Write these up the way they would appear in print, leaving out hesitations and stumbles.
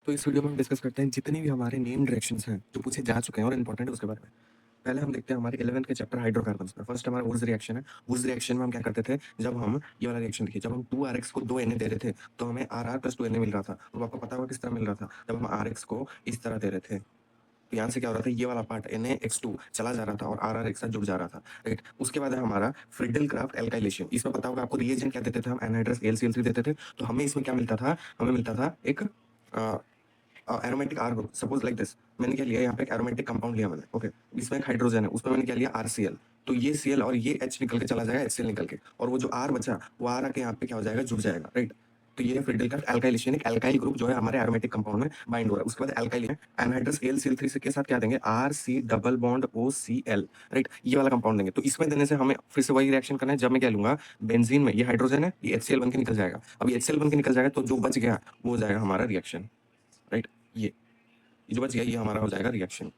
तो इस वीडियो में हम डिस्कस करते हैं जितनी भी हमारे नेम्ड रिएक्शंस हैं जो पूछे जा चुके हैं और इंपॉर्टेंट है उसके बारे में। पहले हम देखते हैं हमारे 11th के चैप्टर हाइड्रोकार्बन्स में। फर्स्ट हमारा वुड्स रिएक्शन है। वुड्स रिएक्शन में हम क्या करते थे, जब हम ये वाला रिएक्शन देखिए, जब हम 2Rx को 2Na दे रहे थे तो हमें Rr + 2Na मिल रहा था। और आपको पता होगा किस तरह मिल रहा था, जब हम Rx को इस तरह दे रहे थे तो यहाँ से क्या हो रहा था, ये वाला पार्ट NaX2 चला जा रहा था और RR एक साथ जुड़ जा रहा था, राइट। उसके बाद है हमारा फ्रिडल क्राफ्ट एल्काइलेशन। इसमें पता होगा आपको रिएजेंट क्या देते थे, हम एनहाइड्रस AlCl3 देते थे। तो हमें इसमें क्या मिलता था, हमें मिलता था एक aromatic R group. Suppose like this, मैंने क्या लिया, यहाँ पे एक एरोमेटिक कंपाउंड लिया मैंने, ओके। इसमें एक हाइड्रोजन है, उसमें मैंने क्या लिया, RCl। तो ये Cl और ये H निकल के चला जाएगा, HCl निकल के, और वो जो R बचा वो R आके यहाँ पे क्या हो जाएगा, जुड़ जाएगा, राइट। तो ये फ्रिडल क्राफ्ट एल्काइलेशन, एक एल्काइल ग्रुप जो है हमारे एरोमेटिक कंपाउंड में बाइंड हो रहा है। उसके बाद एल्काइल है, एनहाइड्रस AlCl3 से के साथ क्या देंगे, RC double bond OCl, right. ये वाला कंपाउंड देंगे। तो इसमें देने से हमें फिर से वही रिएक्शन करना है। जब मैं क्या लूंगा, बेंजीन में ये हाइड्रोजन है, ये HCl बन के निकल जाएगा। अब ये HCl बन के निकल जाएगा तो जो बच गया वो हो जाएगा हमारा रिएक्शन, राइट। ये जो बच गया ये हमारा हो जाएगा रिएक्शन,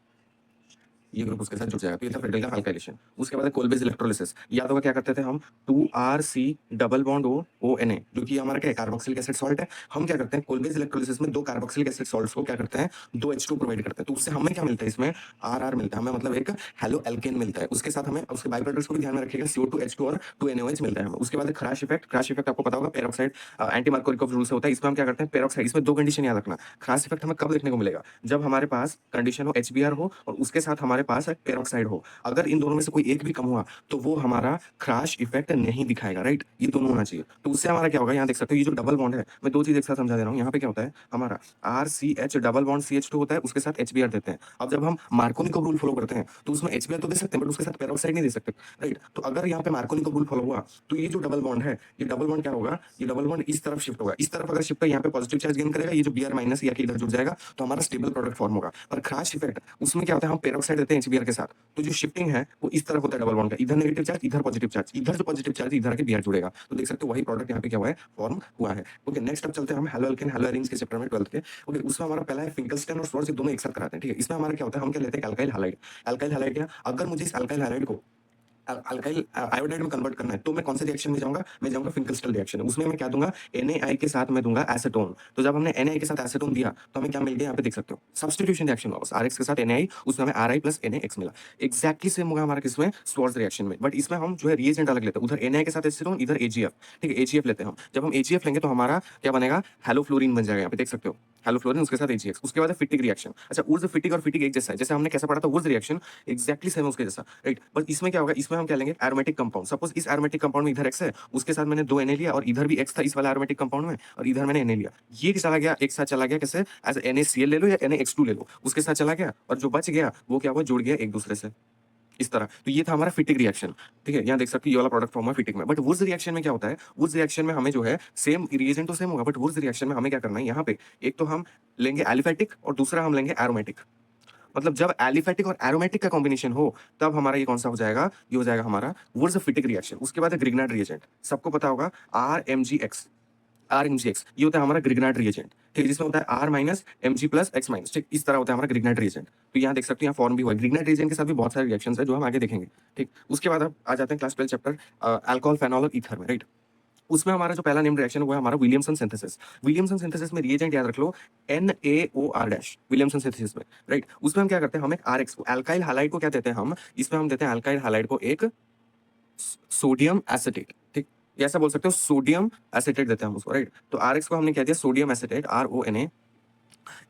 ये ग्रुप उसके साथ जुड़ जाएगा। तो ये था फ्रिडल का अल्काइलेशन। उसके बाद कोलबेज इलेक्ट्रोलिसिस। याद होगा क्या करते थे हम, 2RC डबल बॉन्ड ONA, जो कि हमारा क्या है, कार्बोक्सिलिक एसिड सॉल्ट है। हम क्या करते हैं कोलबेज इलेक्ट्रोलिसिस में दो कार्बोक्सिलिक एसिड सॉल्ट्स को क्या करते हैं, 2H2 प्रोवाइड करते हैं। तो उससे हमें क्या मिलता है, इसमें RR मिलता है हमें, मतलब एक हेलो एल्केन मिलता है। उसके साथ हमें उसके बाई प्रोडक्ट्स को भी ध्यान में रखिएगा, CO2H2 और 2NaOH मिलता है हमें। उसके बाद क्रैश इफेक्ट। क्रैश इफेक्ट आपको पता होगा पेरोक्साइड एंटी मार्कोरिकोव रूल से होता है। इसमें हम क्या करते हैं, पेरोक्साइड, इसमें दो कंडीशन याद रखना। क्रैश इफेक्ट हमें कब देखने को मिलेगा, जब हमारे पास कंडीशन हो HBr हो और उसके साथ हमारे पास पेरोक्साइड हो। अगर इन दोनों में से कोई एक भी कम हुआ तो वो हमारा क्रैश इफेक्ट नहीं दिखाएगा, राइट। ये दोनों होना चाहिए। तो उससे हमारा क्या होगा, यहाँ देख सकते हो ये जो डबल बॉन्ड है, मैं दो चीज एक साथ समझा दे रहा हूँ। यहाँ पे क्या होता है हमारा RCH डबल बॉन्ड CH2 होता है, उसके साथ HBr देते हैं। अब जब हम मार्कोनिकोव रूल फॉलो करते हैं तो उसमें HBr तो दे सकते हैं बट उसके साथ पेरोक्साइड नहीं दे सकते, राइट। तो अगर यहाँ पे मार्कोनिकोव रूल फॉलो हुआ तो ये जो डबल बॉन्ड है, ये डबल बॉन्ड क्या होगा, ये डबल बॉन्ड इस तरफ शिफ्ट होगा। इस तरफ अगर शिफ्ट है, यहाँ पे पॉजिटिव चार्ज गेन करेगा, ये जो Br माइनस या इधर जुड़ जाएगा तो हमारा स्टेबल प्रोडक्ट फॉर्म होगा। पर क्रैश इफेक्ट उसमें क्या होता है, हम पेरोक्साइड देते हैं HBr के साथ, तो जो शिफ्टिंग है वो इस तरफ होता है डबल बॉन्ड का, इधर नेगेटिव चार्ज इधर पॉजिटिव चार्ज, इधर जो पॉजिटिव चार्ज इधर के Br जुड़ेगा। तो देख सकते हो वही प्रोडक्ट यहाँ पे क्या हुआ है, फॉर्म हुआ है। ओके, नेक्स्ट अब चलते हैं हम हेलो एल्केन हेलो एरीन्स के चैप्टर में 12th के। ओके, उसमें हमारा पहला है फिंकलस्टीन और श्वार्ट्ज, दोनों एक साथ कराते हैं, ठीक है। इसमें हमारा क्या होता है, हम क्या लेते हैं, अल्काइल हैलाइड। अल्काइल हैलाइड क्या, अगर मुझे इस अल्काइल हैलाइड को अल्काइल आयोडाइड में कन्वर्ट करना है तो मैं कौन से रिएक्शन में जाऊंगा, मैं जाऊंगा फिंकलस्टीन रिएक्शन में। उसमें मैं क्या दूंगा, Na के साथ मैं दूंगा एसीटोन। तो जब हमने Na के साथ एसीटोन दिया तो हमें क्या मिल गया, यहाँ पे देख सकते हो सब्स्टिट्यूशन रिएक्शन हुआ, बस Rx के साथ Na, उसमें हमें Ri + NaX मिला। एग्जैक्टली सेम होगा हमारा किसमें, श्वार्ट्ज रिएक्शन में। बट इसमें हम जो है रिएजेंट अलग लेते हैं, उधर Na के साथ एसीटोन, इधर AgF, ठीक है, AgF लेते हैं हम। जब हम AgF लेंगे तो हमारा क्या बनेगा, हेलोफ्लोरीन बन जाएगा, यहाँ पे देख सकते हो हेलोफ्लोरीन, उसके साथ AgX। उसके बाद फिटिक रिएक्शन। अच्छा, उर्ज फिटिक और फिटिक एक जैसा है, जैसे हमने कैसा पढ़ा था उर्ज रिएक्शन, एग्जैक्टली सेम उसके जैसा, राइट। बस इसमें क्या होगा, इसमें हम क्या लेंगे, एरोमेटिक कंपाउंड। सपोज इस एरोमेटिक कंपाउंड में इधर X है, उसके साथ मैंने 2 Na लिया और इधर भी X था इस वाला एरोमेटिक कंपाउंड में, और इधर मैंने Na लिया। ये चला गया एक साथ, चला गया कैसे, एज NaCl ले लो या NaX2 ले लो, उसके साथ चला गया, और जो बच गया वो क्या हुआ, जुड़ गया एक दूसरे से इस तरह। तो ये था हमारा फिटिक रिएक्शन, ठीक है। यहाँ देख सकते हो ये वाला प्रोडक्ट फॉर्म है फिटिक में। बट वुड्स रिएक्शन में क्या होता है, वुड्स रिएक्शन में हमें जो है सेम रिएजेंट तो सेम होगा, बट वुड्स रिएक्शन में हमें क्या करना है, यहाँ पे एक तो हम लेंगे एलिफेटिक और दूसरा हम लेंगे एरोमेटिक। मतलब जब एलिफेटिक और एरोमेटिक का कॉम्बिनेशन हो तब हमारा ये कौन सा हो जाएगा, ये हो जाएगा हमारा वुड्स-फिटिक रिएक्शन। उसके बाद है ग्रिग्नार्ड रिएजेंट, सबको पता होगा RMgX। RMgX ये होता है हमारा ग्रिग्नार्ड रिएजेंट, ठीक है, जिसमें होता है R minus Mg plus X minus, ठीक, इस तरह होता है हमारा ग्रिग्नार्ड रिएजेंट। तो यहाँ देख सकते हो यहाँ फॉर्म भी हुआ है। ग्रिग्नार्ड रिएजेंट के साथ भी बहुत सारे रिएक्शंस है जो हम आगे देखेंगे, ठीक। उसके बाद अब आ जाते हैं क्लास 12 चैप्टर अल्कोहल, फेनॉल और ईथर में, राइट। उसमें हमारा जो पहला नेम्ड रिएक्शन हुआ है हमारा विलियमसन सिंथेसिस। विलियमसन सिंथेसिस में रिएजेंट याद रख लो NaOR डैश, विलियमसन सिंथेसिस में, राइट। उसमें हम क्या करते हैं, हम एक RX को अल्काइल हैलाइड को क्या देते हैं हम, इसमें हम देते हैं अल्काइल हैलाइड को एक सोडियम एसिटेट, ठीक। ये ऐसा बोल सकते हो सोडियम एसिटेट देते हैं हम उसको, राइट। तो RX को हमने क्या दिया, सोडियम एसिटेट RONA।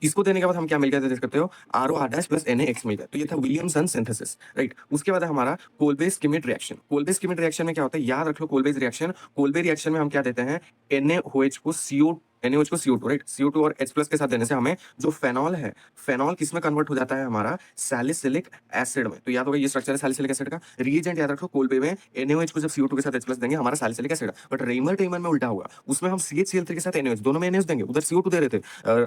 इसको देने के बाद हम क्या मिल गया था, देख सकते हो ROR डैश प्लस NaX मिल गया। तो ये था विलियमसन सिंथेसिस, राइट। उसके बाद है हमारा Kolbe Schmitt reaction. Kolbe Schmitt reaction में क्या होता है, याद रख लो कोलबे रिएक्शन, कोलबे रिएक्शन में हम क्या देते हैं, NaOH को CO2, राइट। CO2 और H प्लस के साथ देने से हमें जो फेनॉल है, फेनॉल किस में कन्वर्ट हो जाता है, हमारा सैलिसिलिक एसिड में। तो याद होगा ये स्ट्रक्चर है सैलिसिलिक एसिड का। रिएजेंट याद रखो कोलबे में NaOH को जब CO2 के साथ H प्लस देंगे हमारा salicylic acid. But Reimer Tiemann में उल्टा होगा, उसमें हम CHCl3 के साथ NaOH, दोनों में NaOH देंगे, उधर CO2 दे रहे थे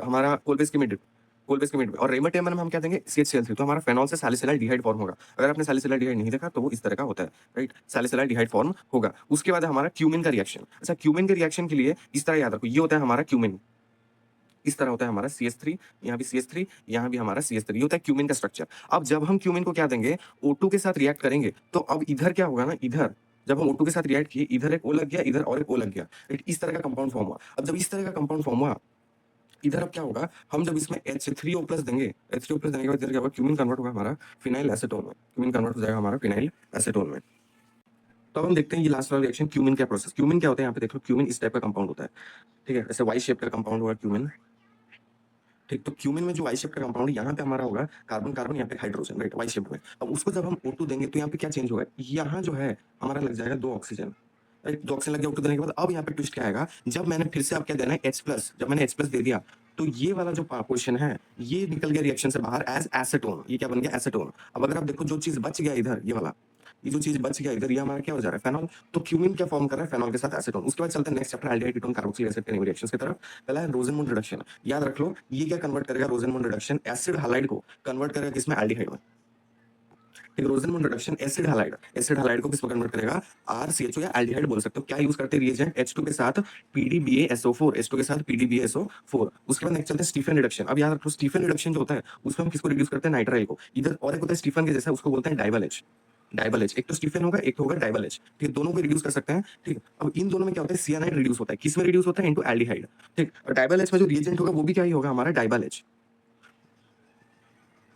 हमारा कोलबे स्किमिट में, और रेमर टेमर में हम क्या देंगे CHCl3। तो हमारा फेनॉल से सैलिसिलाइल डिहाइड फॉर्म होगा। अगर आपने सैलिसिलाइल डिहाइड नहीं देखा तो वो इस तरह का होता है, राइट, सैलिसिलाइल डिहाइड फॉर्म होगा। उसके बाद हमारा क्यूमिन का रिएक्शन। अच्छा, क्यूमिन के रिएक्शन के लिए इस तरह याद रखो, ये होता है हमारा क्यूमिन, इस तरह होता है हमारा CH3, यहाँ भी CH3, यहाँ भी हमारा CH3, ये होता है क्यूमिन का स्ट्रक्चर। अब जब हम क्यूमिन को क्या देंगे, O2 के साथ रिएक्ट करेंगे तो अब इधर क्या होगा ना, इधर जब हम O2 के साथ रिएक्ट किए, इधर एक O लग गया, इधर और एक O लग गया, इस तरह का कंपाउंड फॉर्म हुआ। अब जब इस तरह का कंपाउंड फॉर्म हुआ, इधर अब क्या होगा, हम जब इसमें H3O+ देंगे, H3O+ देने के बाद इधर क्या होगा, क्यूमिन कन्वर्ट होगा हमारा फिनाइल एसीटोन में, क्यूमिन कन्वर्ट हो जाएगा हमारा फिनाइल एसीटोन में। तो अब हम देखते हैं ये लास्ट वाला रिएक्शन क्यूमिन क्या प्रोसेस, क्यूमिन क्या होता है, यहाँ पे देख लो क्यूमिन इस टाइप का कंपाउंड होता है, ठीक है, ऐसे वाई शेप का कंपाउंड होगा क्यूमिन, ठीक। तो क्यूमिन में जो वाई शेप का कंपाउंड है, यहाँ पे हमारा होगा कार्बन कार्बन, यहाँ पे हाइड्रोजन, राइट, वाई शेप में। अब उसको जब हम O2 देंगे तो यहाँ पे क्या चेंज होगा, यहाँ जो है हमारा लग जाएगा 2 ऑक्सीजन, राइट, 2 ऑक्सीजन लग गया O2 देने के बाद। अब यहाँ पे ट्विस्ट क्या आएगा, जब मैंने फिर से अब क्या देना है H+, जब मैंने H+ दे दिया तो ये वाला जो पोजिशन है ये निकल गया रिएक्शन से बाहर एज एसीटोन, ये क्या बन गया, एसीटोन। अब अगर आप देखो जो चीज बच गया इधर, ये वाला, ये जो चीज बच गया इधर, ये हमारा क्या हो जा रहा है, फेनॉल। तो क्यूमिन क्या फॉर्म कर रहा है, फेनॉल के साथ एसीटोन। उसके बाद चलते हैं next chapter aldehyde ketone carboxylic acid के रिएक्शंस की तरफ। पहला है रोजेनमूड रिडक्शन, याद रख लो ये क्या कन्वर्ट करेगा, रोजेनमूड रिडक्शन एसिड हैलाइड को कन्वर्ट करेगा किसमें, एल्डिहाइड में, ठीक। Rosenmund reduction acid halide, acid halide को किसमें कन्वर्ट करेगा, RCHO या एल्डिहाइड बोल सकते हो। क्या यूज करते हैं रिएजेंट, H2 के साथ PDBaSO4, H2 के साथ PDBaSO4। उसके बाद नेक्स्ट चलते हैं स्टीफन रिडक्शन। अब याद रखो स्टीफन रिडक्शन जो होता है उसमें हम किसको रिड्यूस करते हैं, नाइट्राइल को। इधर और एक होता है स्टीफन के जैसा, उसको बोलते हैं डाइबल H, डाइबल H। एक तो स्टीफन होगा, एक तो होगा डाइबल H, ठीक, दोनों को रिड्यूस कर सकते हैं, ठीक। अब इन दोनों में क्या होता है, सियानाइड रिड्यूस होता है, किसमें रिड्यूस होता है, इनटू एल्डिहाइड, ठीक। और डाइबल H में जो रिएजेंट होगा वो भी क्या ही होगा, हमारा डाइबल H,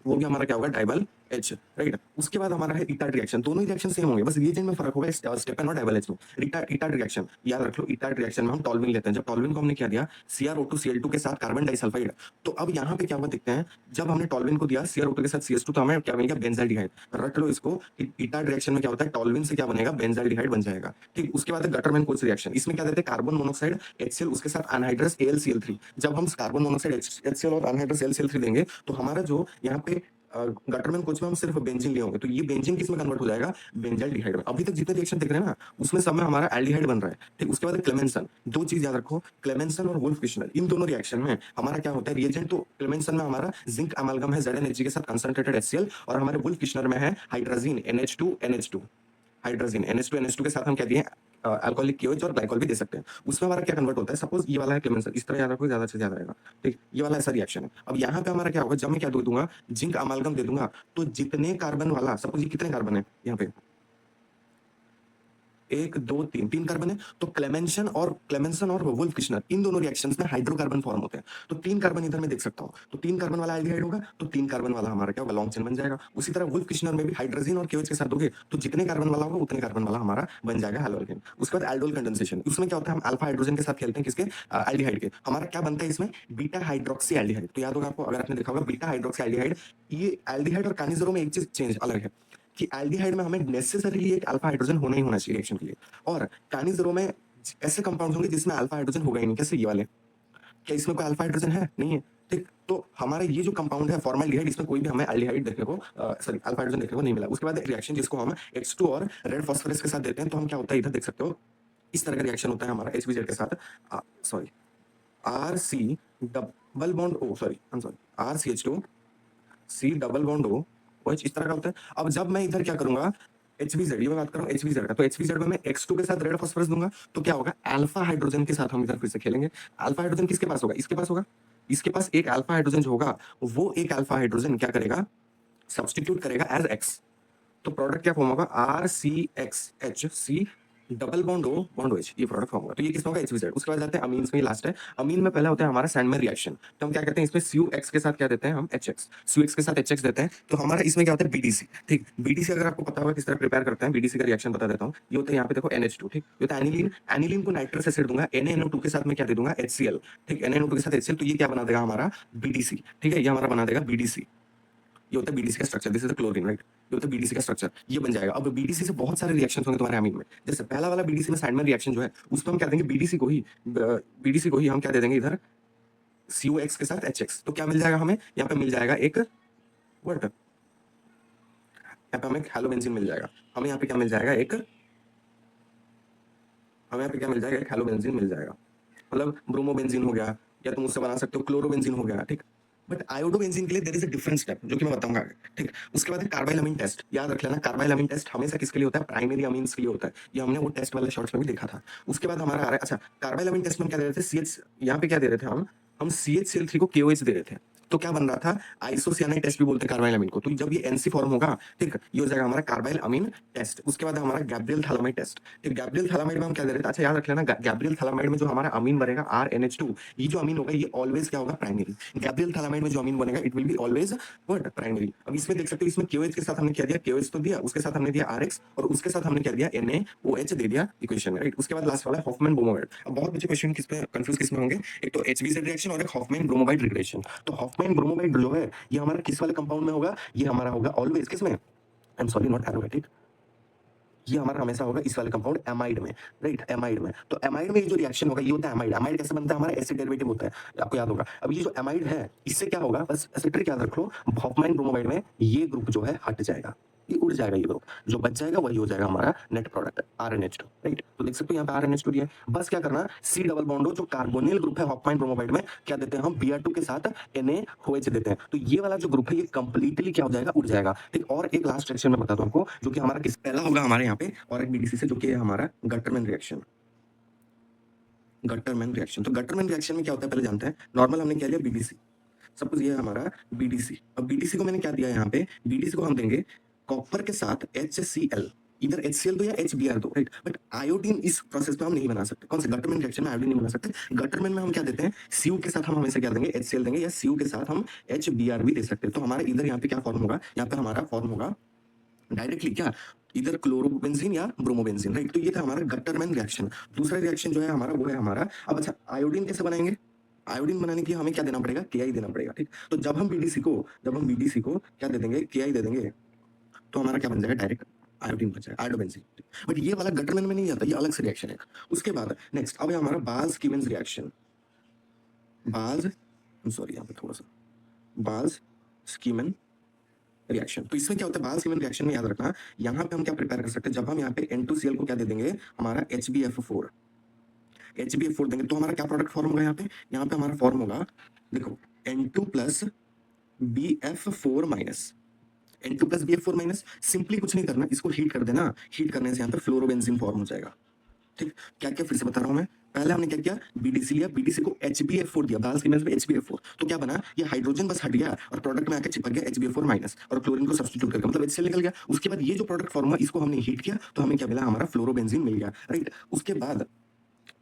वो भी हमारा क्या होगा, डाइबल H, राइट। उसके बाद हमारा है इटार्ड रिएक्शन, दोनों ही रिएक्शन सेम होंगे, बस रिएजेंट में फर्क होगा, स्टेपन और डाइबल H में। इटार्ड रिएक्शन याद रख लो, इटार्ड रिएक्शन में हम टॉल्विन लेते हैं। जब टॉल्विन को हमने क्या दिया, CrO2Cl2 के साथ कार्बन डाइसल्फाइड, तो अब यहाँ पे क्या हुआ देखते हैं, जब हमने टॉल्विन को दिया CrO2 के साथ CH2 तो हमें क्या बन गया, बेंजाल्डिहाइड। रख लो इसको, इटार्ड रिएक्शन में क्या होता है, टॉल्विन से क्या बनेगा, बेंजाल्डिहाइड बन जाएगा, ठीक। उसके बाद गटरमैन कोल्स रिएक्शन, इसमें क्या देते हैं, कार्बन मोनोऑक्साइड HCl उसके साथ अनहाइड्रस AlCl3। जब हम कार्बन मोनोऑक्साइड HCl और अनहाइड्रस AlCl3 देंगे तो हमारा जो यहाँ पे गटरमैन कोच में हम सिर्फ बेंजीन लिए होंगे, तो ये बेंजीन किसमें कन्वर्ट हो जाएगा, बेंजाल्डिहाइड में। अभी तक जितने रिएक्शन देख रहे हैं ना उसमें सब में हमारा एल्डिहाइड बन रहा है, ठीक। उसके बाद क्लेमेंसन, दो चीज याद रखो, क्लेमेंसन और वुल्फ किशनर, इन दोनों रिएक्शन में हमारा क्या होता है, रिएजेंट तो क्लेमेंसन में हमारा जिंक अमालगम है ZnHg के साथ कंसंट्रेटेड HCl, और हमारे वुल्फ किशनर में है हाइड्रोजीन NH2NH2, हाइड्रोजन NH2NH2 के साथ हम क्या दिए, अल्कोहलिक KOH और ग्लाइकॉल भी दे सकते हैं। उसमें हमारा क्या कन्वर्ट होता है, सपोज ये वाला है क्लेमेंसन, इस तरह याद रखो, ज्यादा से ज्यादा रहेगा, ठीक। ये वाला ऐसा रिएक्शन है। अब यहाँ पे हमारा क्या होगा, जब मैं क्या दे दूंगा, जिंक अमालगम दे दूंगा, तो जितने कार्बन वाला, सपोज ये कितने कार्बन है यहाँ पे, 1 2 3 3 कार्बन है, तो क्लेमेंसन और वुल्फ किशनर इन दोनों रिएक्शंस में हाइड्रोकार्बन फॉर्म होते हैं। तो 3 कार्बन इधर मैं देख सकता हूँ, तो 3 कार्बन वाला एल्डिहाइड होगा, तो 3 कार्बन वाला हमारा क्या होगा, लॉन्ग चेन बन जाएगा। उसी तरह वुल्फ किशनर में भी हाइड्रोजन और KOH के साथ दोगे तो जितने कार्बन वाला होगा उतने कार्बन वाला हमारा बन जाएगा हैलोजन। उसके बाद एल्डोल कंडेंसेशन, उसमें क्या होता है, हम अल्फा हाइड्रोजन के साथ खेलते हैं, किसके, एल्डिहाइड के। हमारा क्या बनता है इसमें, बीटा हाइड्रोक्सी एल्डिहाइड। तो याद होगा आपको, अगर आपने देखा होगा बीटा हाइड्रोक्सी एल्डिहाइड, ये एल्डिहाइड और कानिजरों में एक चीज चेंज अलग है कि एल्डिहाइड में हमें नेसेसरीली एक अल्फा हाइड्रोजन होना ही होना चाहिए रिएक्शन के लिए, और कानिजरों में ऐसे कंपाउंड्स होंगे जिसमें अल्फा हाइड्रोजन होगा ही नहीं, कैसे ये वाले, क्या इसमें कोई अल्फा हाइड्रोजन है, नहीं है, ठीक। तो हमारा ये जो कंपाउंड है फॉर्मल्डिहाइड, इसमें कोई भी हमें एल्डिहाइड देखने को, सॉरी, अल्फा हाइड्रोजन देखने को नहीं मिला। उसके बाद रिएक्शन जिसको हम H2 और रेड फास्फोरस के साथ देते हैं, तो हम क्या होता है, इधर देख सकते हो, इस तरह का रिएक्शन होता है हमारा HBZ के साथ, sorry, RC double bond O, sorry, I am sorry, RCH2 C double bond O OH, इस तरह का होता है। अब जब मैं इधर क्या करूंगा, HBZ, ये मैं बात कर रहा हूँ HBZ का, तो HBZ में मैं X2 के साथ रेड फास्फोरस दूंगा, तो क्या होगा, अल्फा हाइड्रोजन के साथ हम इधर फिर से खेलेंगे। अल्फा हाइड्रोजन किसके पास होगा, इसके पास होगा, इसके पास एक अल्फा हाइड्रोजन जो होगा, वो एक अल्फा हाइड्रोजन क्या करेगा, सब्स्टिट्यूट करेगा एज X, तो प्रोडक्ट क्या फॉर्म होगा, RCXHC double bond O bond OH, ये प्रोडक्ट फॉर्म होगा। तो ये किसमें होगा, HBZ। उसके बाद जाते हैं अमीन्स में, लास्ट है। अमीन में पहला होता है हमारा सैंडमैन रिएक्शन, तो हम क्या करते हैं, इसमें CuX के साथ क्या देते हैं, हम HX, CuX के साथ HX देते हैं, तो हमारा इसमें क्या होता है, BDC, ठीक। BDC अगर आपको पता होगा किस तरह प्रिपेयर करते हैं, BDC का रिएक्शन बता देता हूँ। ये होता है यहाँ पे देखो NH2, ठीक, ये होता है एनिलीन, एनिलीन को नाइट्रस एसिड दूंगा, NaNO2 के साथ मैं क्या दे दूंगा, HCl, ठीक, NaNO2 के साथ HCl, तो ये क्या बना देगा हमारा BDC, ठीक है, ये हमारा बना देगा BDC। ये होता है BDC का structure, this is the chlorine, right, ये होता है BDC का स्ट्रक्चर, ये बन जाएगा। अब BDC से बहुत सारे रिएक्शंस होंगे तुम्हारे अमीन में, जैसे पहला वाला BDC में सैंडमैन रिएक्शन जो है, उसमें हम क्या देंगे, BDC को ही हम क्या दे देंगे इधर, COX के साथ HX, तो क्या मिल जाएगा हमें, यहाँ पे मिल जाएगा एक व्हाट, यहाँ पे हमें हेलोबेंजीन मिल जाएगा, हमें यहाँ पे क्या मिल जाएगा, एक, हमें यहाँ पे क्या मिल जाएगा, एक हेलोबेंजीन मिल जाएगा, मतलब ब्रोमोबेंजीन हो गया, या तुम उससे बना सकते हो क्लोरोबेंजीन हो गया, ठीक। बट आयोडोबेंजीन के लिए there is a different step जो कि मैं बताऊंगा आगे, ठीक। उसके बाद कार्बाइल अमीन टेस्ट, याद रख लेना, कार्बाइल अमीन टेस्ट हमेशा किसके लिए होता है, प्राइमरी अमीन्स के लिए होता है, ये हमने वो टेस्ट वाले शॉर्ट्स में भी देखा था। उसके बाद हमारा आ रहा है, अच्छा, कार्बाइल अमीन टेस्ट में क्या दे रहे थे, CH, यहाँ पे क्या दे रहे थे हम CHCl3 को KOH दे रहे थे, तो क्या बन रहा था, आइसोसियानाइड टेस्ट भी बोलते हैं कार्बाइल अमीन को। तो जब ये एनसी फॉर्म होगा, ठीक, ये हो जाएगा हमारा कार्बाइल अमीन टेस्ट। उसके बाद हमारा गैब्रियल थैलामाइड टेस्ट। ठीक, गैब्रियल थैलामाइड में हम क्या दे रहे थे, अच्छा याद रख लेना, गैब्रियल थैलामाइड में जो हमारा अमीन बनेगा RNH2, ये जो अमीन होगा ये ऑलवेज क्या होगा, प्राइमरी। गैब्रियल थैलामाइड में जो अमीन बनेगा it will be always what, primary. अब इसमें देख सकते हो, इसमें KOH के साथ हमने क्या दिया, KOH तो दिया, उसके साथ हमने दिया RX, और उसके साथ हमने क्या दिया, NaOH दे दिया इक्वेशन में, राइट। उसके बाद लास्ट वाला हॉफमैन ब्रोमोवेट। अब बहुत बच्चे क्वेश्चन किस पे कंफ्यूज किस में होंगे, एक तो HBZ रिएक्शन और एक हॉफमैन ब्रोमोवाइड रिएक्शन। तो हॉफमैन ब्रोमोवाइड जो है ये हमारा किस वाले कंपाउंड में होगा, ये हमारा होगा ऑलवेज किस में, I am sorry not aromatic, ये हमारा हमेशा होगा इस वाले कंपाउंड एमाइड में, राइट, एमाइड में। तो एमाइड में ये जो रिएक्शन होगा ये होता है एमाइड। एमाइड कैसे बनता है, हमारा एसिड डेरिवेटिव होता है, आपको याद होगा। अब ये जो एमाइड है इससे क्या होगा, बस ऐसे ट्रिक याद रख लो, हॉफमैन ब्रोमोवाइड में ये ग्रुप जो है हट जाएगा, ये उड़ जाएगा, ये ग्रुप जो बच जाएगा वही हो जाएगा हमारा नेट प्रोडक्ट RNH2, राइट। तो देख सकते हो यहाँ पे RNH2 दिया है। बस क्या करना, C डबल बॉन्ड हो जो कार्बोनिल ग्रुप है हॉफमैन ब्रोमोवाइड में, क्या देते हैं हम, Br2 के साथ NaOH देते हैं। तो ये वाला जो ग्रुप है ये कंप्लीटली क्या हो जाएगा, उड़ जाएगा, ठीक। और एक लास्ट रिएक्शन में बता दूं आपको, जो कि हमारा किस पहला होगा हमारे यहाँ पे, और एक BDC से, जो कि है हमारा गटरमैन रिएक्शन। गटरमैन रिएक्शन, तो गटरमैन रिएक्शन में क्या होता है पहले जानते हैं। नॉर्मल हमने क्या लिया, BDC, सपोज ये है हमारा BDC। अब BDC को मैंने क्या दिया यहाँ पे, BDC को हम देंगे कॉपर के साथ HCl, इधर HCl दो या HBr दो, राइट। बट आयोडीन इस प्रोसेस पे हम नहीं बना सकते। कौन से, गटरमैन रिएक्शन में आयोडीन नहीं बना सकते। गटरमैन में हम क्या देते हैं, Cu के साथ हम हमेशा क्या देंगे, HCl देंगे, या Cu के साथ हम HBr भी दे सकते हैं। तो हमारे इधर यहाँ पे क्या फॉर्म होगा, यहाँ पे हमारा फॉर्म होगा डायरेक्टली क्या, इधर क्लोरोबेंजीन या ब्रोमोबेंजीन, राइट। तो ये था हमारा गटरमैन रिएक्शन। दूसरा रिएक्शन जो है हमारा वो है हमारा, अब अच्छा आयोडीन कैसे बनाएंगे, आयोडीन बनाने के लिए हमें क्या देना पड़ेगा, Ki देना पड़ेगा, ठीक। तो जब हम BDC को क्या दे देंगे, Ki दे देंगे, तो हमारा क्या बन जाएगा, डायरेक्ट आयोडीन बन जाएगा, आयोडोबेंजीन। बट ये वाला गटरमैन में नहीं आता, ये अलग से रिएक्शन है। उसके बाद नेक्स्ट अब है हमारा बाल्स-कीमेंस रिएक्शन। बाल्स, सॉरी यहाँ पे थोड़ा सा, बाल्स-कीमेंस रिएक्शन। तो इसमें क्या होता है, बाल्स-कीमेंस रिएक्शन में याद रखना, यहाँ पे हम क्या प्रिपेयर कर सकते हैं, जब हम यहाँ पे N2Cl को क्या दे देंगे, हमारा HbF4 देंगे, तो हमारा क्या प्रोडक्ट फॉर्म होगा यहाँ पे हमारा फॉर्म होगा, देखो N2 plus BF4 minus, N2 plus BF4 minus, simply कुछ नहीं करना, इसको हीट कर देना, हीट करने से यहाँ पे फ्लोरोबेंजीन फॉर्म हो जाएगा, ठीक। क्या क्या फिर से बता रहा हूँ मैं, पहले हमने क्या किया, BDC लिया, BDC को HbF4 दिया, बाल्स-कीमेंस में HbF4, तो क्या बना, ये हाइड्रोजन बस हट गया और प्रोडक्ट में आके चिपक गया HbF4 माइनस, और क्लोरीन को सब्स्टिट्यूट करके मतलब HCl निकल गया। उसके बाद ये जो प्रोडक्ट फॉर्म हुआ इसको हमने हीट किया, तो हमें क्या मिला, हमारा फ्लोरोबेंजीन मिल गया, राइट। उसके बाद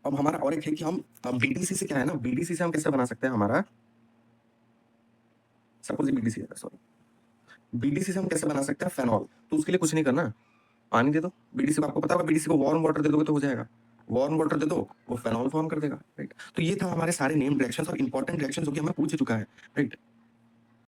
अब हमारा और एक है कि हम BDC से क्या है ना, BDC से हम कैसे बना सकते हैं, हमारा सपोज BDC है, सॉरी, BDC से हम कैसे बना सकते हैं फेनॉल। तो उसके लिए कुछ नहीं करना, पानी दे दो BDC को, आपको पता होगा BDC को वार्म वाटर दे दोगे तो हो जाएगा, वार्म वाटर दे दो वो फेनॉल फॉर्म कर देगा, राइट। तो ये था हमारे सारे नेम रिएक्शंस और इंपॉर्टेंट रिएक्शन जो कि हमें पूछ चुका है, राइट।